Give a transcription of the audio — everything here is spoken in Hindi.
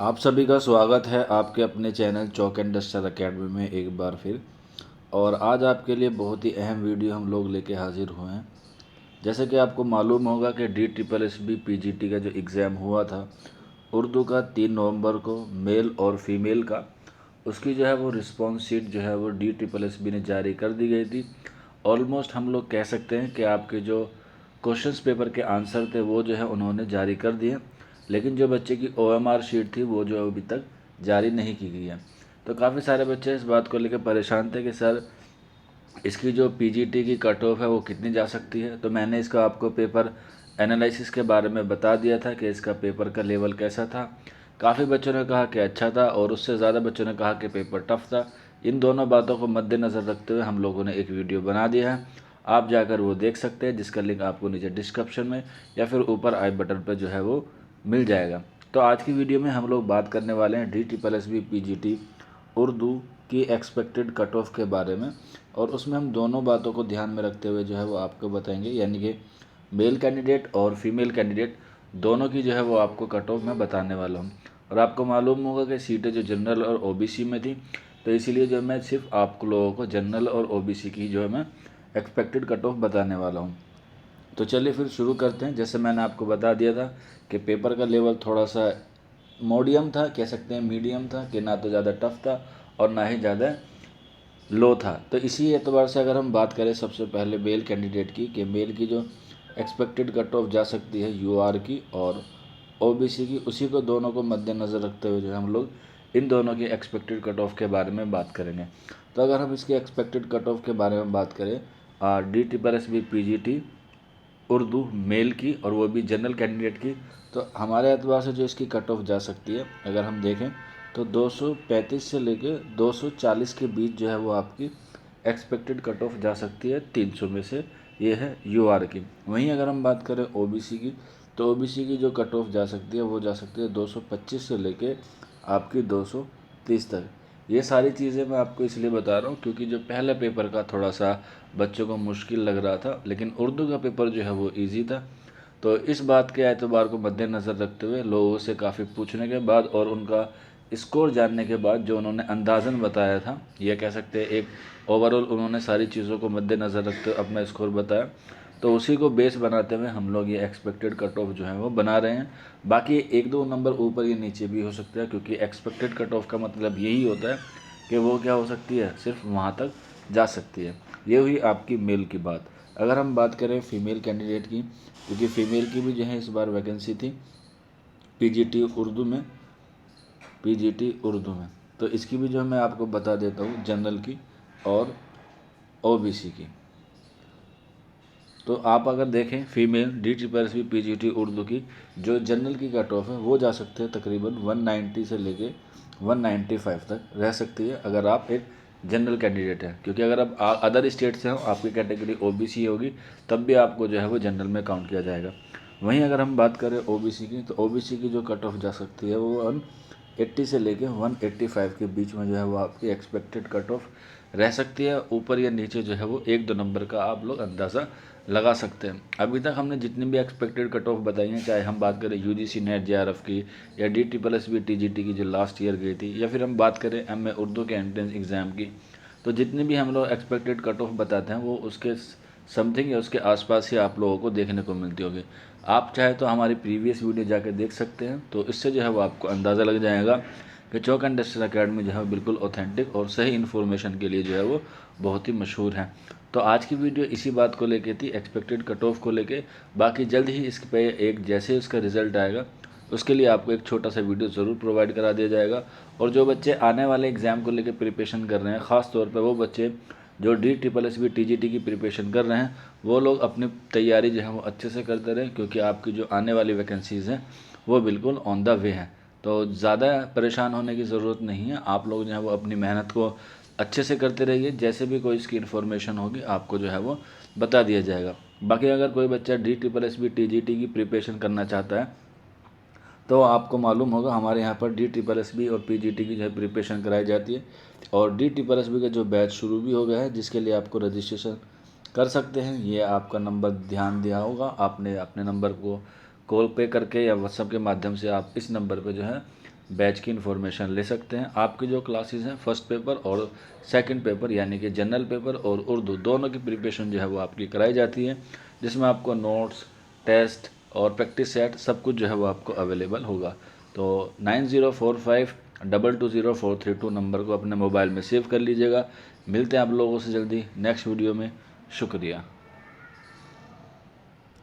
आप सभी का स्वागत है आपके अपने channel chalk and duster academy में एक बार फिर। और आज आपके लिए बहुत ही अहम वीडियो हम लोग लेके हाजिर हुए हैं। जैसे कि आपको मालूम होगा कि DSSB PGT का जो एग्ज़ाम हुआ था उर्दू का 3 नवंबर को, मेल और फीमेल का, उसकी जो है वो रिस्पॉन्स शीट जो है वो DSSB ने जारी कर दी गई थी। ऑलमोस्ट हम लोग कह सकते हैं कि आपके जो क्वेश्चंस पेपर के आंसर थे वो जो है उन्होंने जारी कर दिए, लेकिन जो बच्चे की OMR शीट थी वो जो अभी तक जारी नहीं की गई है। तो काफ़ी सारे बच्चे इस बात को लेकर परेशान थे कि सर इसकी जो PGT की कट ऑफ है वो कितनी जा सकती है। तो मैंने इसका आपको पेपर एनालिसिस के बारे में बता दिया था कि इसका पेपर का लेवल कैसा था। काफ़ी बच्चों ने कहा कि अच्छा था और उससे ज़्यादा बच्चों ने कहा कि पेपर टफ था। इन दोनों बातों को मद्देनज़र रखते हुए हम लोगों ने एक वीडियो बना दिया है, आप जाकर वो देख सकते हैं, जिसका लिंक आपको नीचे डिस्क्रिप्शन में या फिर ऊपर आई बटन पर जो है वो मिल जाएगा। तो आज की वीडियो में हम लोग बात करने वाले हैं DSSB PGT उर्दू की एक्सपेक्टेड कट ऑफ के बारे में। और उसमें हम दोनों बातों को ध्यान में रखते हुए जो है वो आपको बताएंगे, यानी कि मेल कैंडिडेट और फीमेल कैंडिडेट दोनों की जो है वो आपको कट ऑफ मैं बताने वाला हूँ। और आपको मालूम होगा कि सीटें जो जनरल और OBC में थी, तो इसीलिए जो मैं सिर्फ आप लोगों को जनरल और OBC की जो है मैं एक्सपेक्टेड कट ऑफ बताने वाला हूँ। तो चलिए फिर शुरू करते हैं। जैसे मैंने आपको बता दिया था कि पेपर का लेवल थोड़ा सा मीडियम था, कह सकते हैं मीडियम था, कि ना तो ज़्यादा टफ था और ना ही ज़्यादा लो था। तो इसी एतबार से अगर हम बात करें सबसे पहले मेल कैंडिडेट की, कि मेल की जो एक्सपेक्टेड कट ऑफ जा सकती है UR की और OBC की, उसी को दोनों को मद्देनज़र रखते हुए जो है हम लोग इन दोनों की एक्सपेक्टेड कट ऑफ के बारे में बात करेंगे। तो अगर हम इसकी एक्सपेक्टेड कट ऑफ के बारे में बात करें DSSB PGT उर्दू मेल की, और वो भी जनरल कैंडिडेट की, तो हमारे एतबार से जो इसकी कट ऑफ जा सकती है अगर हम देखें तो 235 से लेके 240 के बीच जो है वो आपकी एक्सपेक्टेड कट ऑफ जा सकती है 300 में से। ये है UR की। वहीं अगर हम बात करें OBC की, तो OBC की जो कट ऑफ जा सकती है वो जा सकती है 225 से लेके आपकी 230 तक। ये सारी चीज़ें मैं आपको इसलिए बता रहा हूँ क्योंकि जो पहले पेपर का थोड़ा सा बच्चों को मुश्किल लग रहा था, लेकिन उर्दू का पेपर जो है वो इजी था। तो इस बात के एतबार को मद्देनज़र रखते हुए लोगों से काफ़ी पूछने के बाद और उनका स्कोर जानने के बाद जो उन्होंने अंदाज़न बताया था, यह कह सकते हैं एक ओवरऑल उन्होंने सारी चीज़ों को मद्देनज़र रखते हुए अपना स्कोर बताया, तो उसी को बेस बनाते हुए हम लोग ये एक्सपेक्टेड कट ऑफ जो है वो बना रहे हैं। बाकी 1-2 नंबर ऊपर या नीचे भी हो सकता है, क्योंकि एक्सपेक्टेड कट ऑफ का मतलब यही होता है कि वो क्या हो सकती है, सिर्फ वहाँ तक जा सकती है। ये हुई आपकी मेल की बात। अगर हम बात करें फीमेल कैंडिडेट की, क्योंकि फ़ीमेल की भी जो है इस बार वैकेंसी थी PGT उर्दू में, तो इसकी भी जो है मैं आपको बता देता हूँ, जनरल की और OBC की। तो आप अगर देखें फीमेल DSSB PGT उर्दू की जो जनरल की कट ऑफ है वो जा सकते हैं तकरीबन 190 से लेके 195 तक रह सकती है, अगर आप एक जनरल कैंडिडेट हैं। क्योंकि अगर आप अदर स्टेट से हो, आपकी कैटेगरी OBC होगी, तब भी आपको जो है वो जनरल में काउंट किया जाएगा। वहीं अगर हम बात करें OBC की, तो OBC की जो कट ऑफ जा सकती है वो 180 से लेके 185 के बीच में जो है वो आपकी एक्सपेक्टेड कट ऑफ रह सकती है। ऊपर या नीचे जो है वो 1-2 नंबर का आप लोग अंदाज़ा लगा सकते हैं। अभी तक हमने जितनी भी एक्सपेक्टेड कट ऑफ बताई हैं, चाहे हम बात करें UGC नेट JRF की या DSSB TGT की जो लास्ट ईयर गई थी, या फिर हम बात करें MA उर्दू के एंट्रेंस एग्ज़ाम की, तो जितनी भी हम लोग एक्सपेक्टेड कट ऑफ बताते हैं वो उसके समथिंग या उसके आसपास ही आप लोगों को देखने को मिलती होगी। आप चाहे तो हमारी प्रीवियस वीडियो जाकर देख सकते हैं, तो इससे जो है वो आपको अंदाज़ा लग जाएगा कि चौक एंड डस्टर अकेडमी जो है बिल्कुल ऑथेंटिक और सही इन्फॉर्मेशन के लिए जो है वो बहुत ही मशहूर है। तो आज की वीडियो इसी बात को लेके थी, एक्सपेक्टेड कट ऑफ को लेके। बाकी जल्द ही इस पे एक जैसे उसका रिज़ल्ट आएगा उसके लिए आपको एक छोटा सा वीडियो ज़रूर प्रोवाइड करा दिया जाएगा। और जो बच्चे आने वाले एग्ज़ाम को लेकर प्रिपरेशन कर रहे हैं, ख़ास तौर पर वो बच्चे जो DSSB TGT की प्रिपरेशन कर रहे हैं, वो लोग अपनी तैयारी जो है वो अच्छे से करते रहें, क्योंकि आपकी जो आने वाली वैकेंसीज़ हैं वो बिल्कुल ऑन द वे हैं। तो ज़्यादा परेशान होने की ज़रूरत नहीं है। आप लोग जो है वो अपनी मेहनत को अच्छे से करते रहिए, जैसे भी कोई इसकी इन्फॉर्मेशन होगी आपको जो है वो बता दिया जाएगा। बाकी अगर कोई बच्चा DSSB TGT की प्रिपरेशन करना चाहता है, तो आपको मालूम होगा हमारे यहाँ पर DSSB और PGT की जो है प्रिपरेशन कराई जाती है। और DSSB का जो बैच शुरू भी हो गया है, जिसके लिए आपको रजिस्ट्रेशन कर सकते हैं। ये आपका नंबर ध्यान दिया होगा आपने, अपने नंबर को कॉल पे करके या व्हाट्सएप के माध्यम से आप इस नंबर पे जो है बैच की इन्फॉर्मेशन ले सकते हैं। आपकी जो क्लासेस हैं फर्स्ट पेपर और सेकंड पेपर यानी कि जनरल पेपर और उर्दू दोनों की प्रिपरेशन जो है वो आपकी कराई जाती है, जिसमें आपको नोट्स, टेस्ट और प्रैक्टिस सेट सब कुछ जो है वो आपको अवेलेबल होगा। तो 9045220432 नंबर को अपने मोबाइल में सेव कर लीजिएगा। मिलते हैं आप लोगों से जल्दी नेक्स्ट वीडियो में। शुक्रिया।